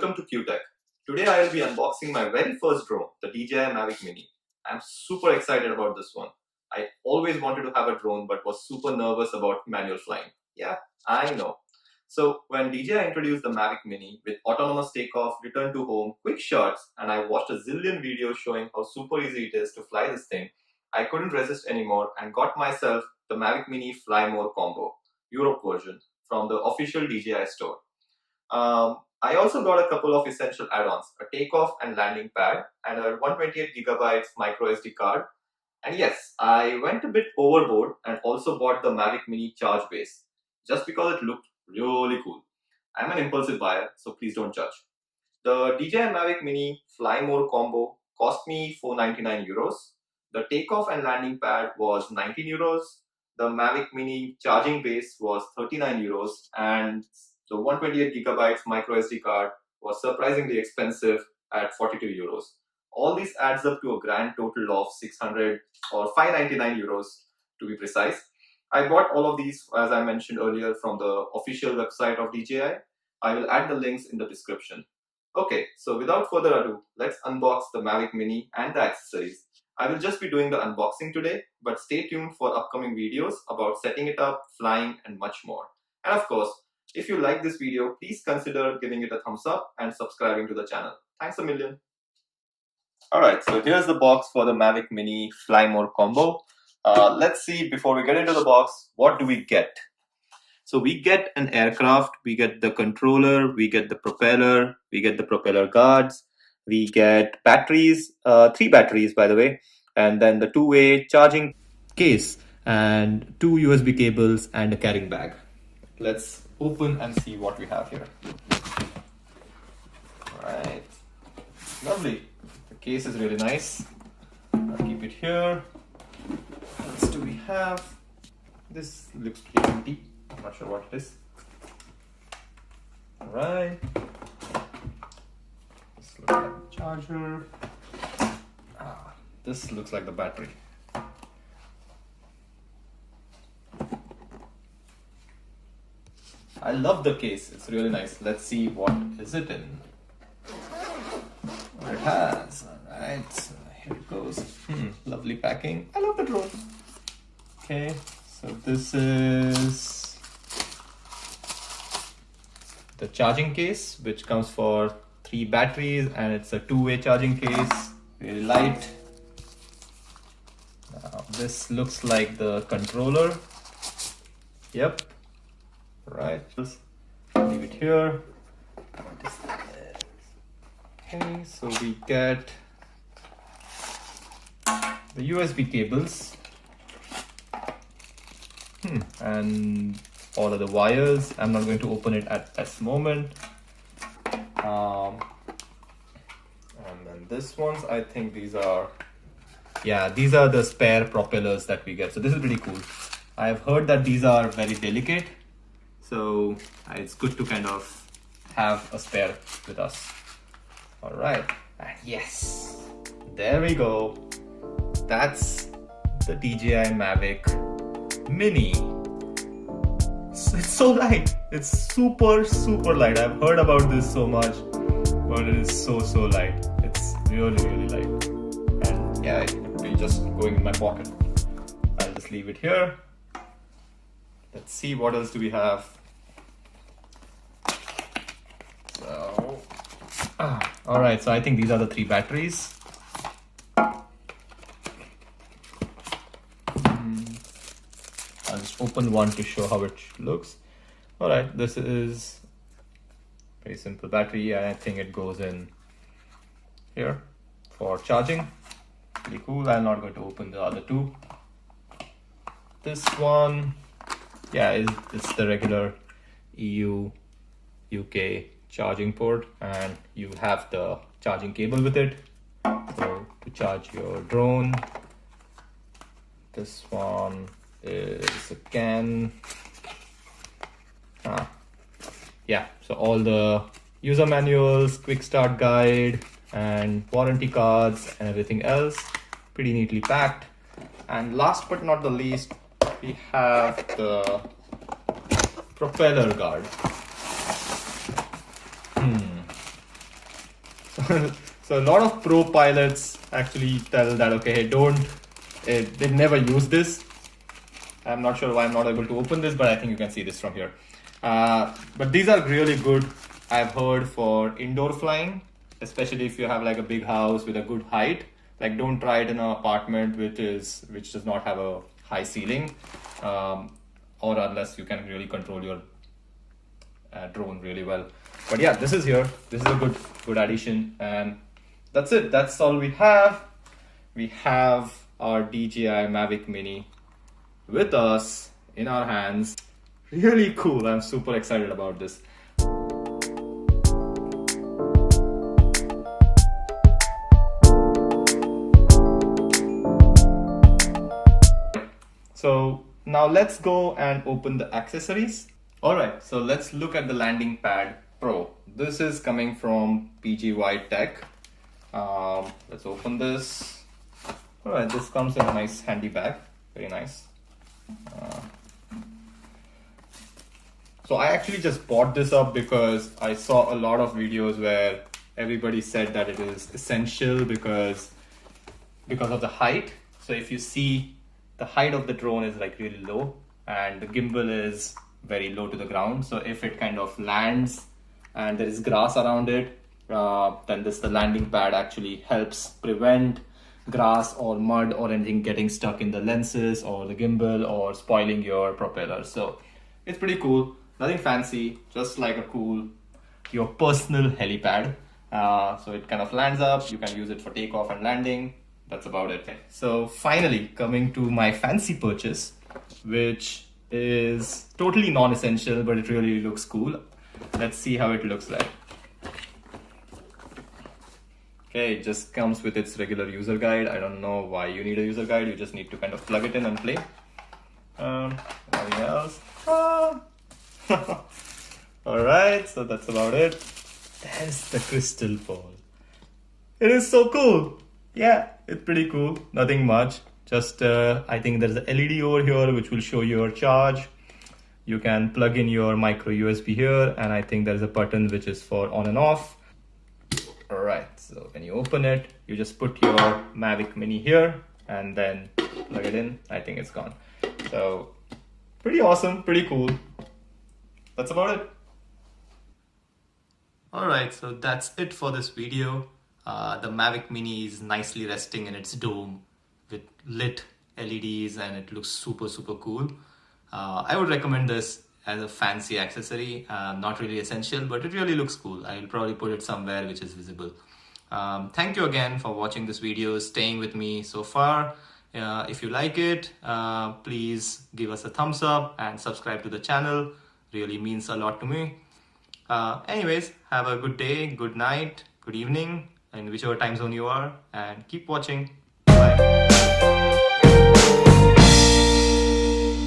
welcome to QTech. Today I will be unboxing my very first drone, the DJI Mavic Mini. I'm super excited about this one. I always wanted to have a drone but was super nervous about manual flying. Yeah, I know. So when DJI introduced the Mavic Mini with autonomous takeoff, return to home, quick shots, and I watched a zillion videos showing how super easy it is to fly this thing, I couldn't resist anymore and got myself the Mavic Mini Fly More Combo, Europe version, from the official DJI store. I also got a couple of essential add-ons, a takeoff and landing pad, and a 128GB micro SD card. And yes, I went a bit overboard and also bought the Mavic Mini charge base, just because it looked really cool. I'm an impulsive buyer, so please don't judge. The DJI Mavic Mini Fly More combo cost me 499 euros. The takeoff and landing pad was 19 euros. The Mavic Mini charging base was 39 euros, and the 128GB micro SD card was surprisingly expensive at 42 euros. All this adds up to a grand total of 600 or 599 euros to be precise. I bought all of these, as I mentioned earlier, from the official website of DJI. I will add the links in the description. Okay, so without further ado, let's unbox the Mavic Mini and the accessories. I will just be doing the unboxing today, but stay tuned for upcoming videos about setting it up, flying, and much more. And of course, if you like this video, please consider giving it a thumbs up and subscribing to the channel. Thanks a million. Alright, so here's the box for the Mavic Mini Fly More combo. Let's see, before we get into the box, what do we get? So we get an aircraft, we get the controller, we get the propeller, we get the propeller guards, we get batteries, 3 batteries by the way, and then the two-way charging case and 2 USB cables and a carrying bag. Let's open and see what we have here. Alright, lovely. The case is really nice. I'll keep it here. What else do we have? This looks pretty empty. I'm not sure what it is. Alright. This looks like the charger. This looks like the battery. I love the case, it's really nice. Let's see what is it in. What it has. Alright, so here it goes. Lovely packing. I love the drone. Okay, so this is the charging case, which comes for 3 batteries, and it's a 2-way charging case. Really light. Now this looks like the controller. Yep. Right, just leave it here. Okay, so we get the USB cables and all of the wires. I'm not going to open it at this moment. And then this ones, I think these are the spare propellers that we get. So this is pretty cool. I have heard that these are very delicate, so it's good to kind of have a spare with us. All right, and yes, there we go. That's the DJI Mavic Mini. It's so light. It's super light. I've heard about this so much, but it is so light. It's really light. And yeah, it will be just going in my pocket. I'll just leave it here. Let's see, what else do we have? So, all right, so I think these are the 3 batteries. I'll just open one to show how it looks. All right, this is very simple battery, and I think it goes in here for charging. Pretty cool. I'm not going to open the other 2. This one, yeah, it's the regular EU, UK charging port, and you have the charging cable with it, so to charge your drone. This one is a CAN. Yeah, so all the user manuals, quick start guide, and warranty cards and everything else, pretty neatly packed. And last but not the least, we have the propeller guard. So a lot of pro pilots actually tell that, okay, they never use this. I'm not sure why I'm not able to open this, but I think you can see this from here. But these are really good, I've heard, for indoor flying, especially if you have like a big house with a good height. Like, don't try it in an apartment which does not have a high ceiling, or unless you can really control your drone really well. But yeah, this is here. This is a good addition, and that's it. That's all we have. We have our DJI Mavic Mini with us in our hands. Really cool. I'm super excited about this. So now let's go and open the accessories. Alright, so let's look at the landing pad Pro. This is coming from PGY Tech. Let's open this. Alright, this comes in a nice handy bag. Very nice. So I actually just bought this up because I saw a lot of videos where everybody said that it is essential because of the height. So if you see, the height of the drone is like really low and the gimbal is very low to the ground. So if it kind of lands and there is grass around it, then the landing pad actually helps prevent grass or mud or anything getting stuck in the lenses or the gimbal or spoiling your propeller. So it's pretty cool. Nothing fancy, just like your personal helipad. So it kind of lands up. You can use it for takeoff and landing. That's about it. So finally, coming to my fancy purchase, which is totally non-essential, but it really looks cool. Let's see how it looks like. Okay, it just comes with its regular user guide. I don't know why you need a user guide. You just need to kind of plug it in and play. Nothing else. Alright, so that's about it. There's the crystal ball. It is so cool. Yeah, it's pretty cool. Nothing much. Just I think there's an LED over here which will show your charge. You can plug in your micro USB here, and I think there's a button which is for on and off. Alright, so when you open it, you just put your Mavic Mini here and then plug it in. I think it's gone. So pretty awesome, pretty cool. That's about it. Alright, so that's it for this video. The Mavic Mini is nicely resting in its dome with lit LEDs and it looks super cool. I would recommend this as a fancy accessory. Not really essential, but it really looks cool. I'll probably put it somewhere which is visible. Thank you again for watching this video, staying with me so far. If you like it, please give us a thumbs up and subscribe to the channel. Really means a lot to me. Anyways, have a good day, good night, good evening, in whichever time zone you are, and keep watching.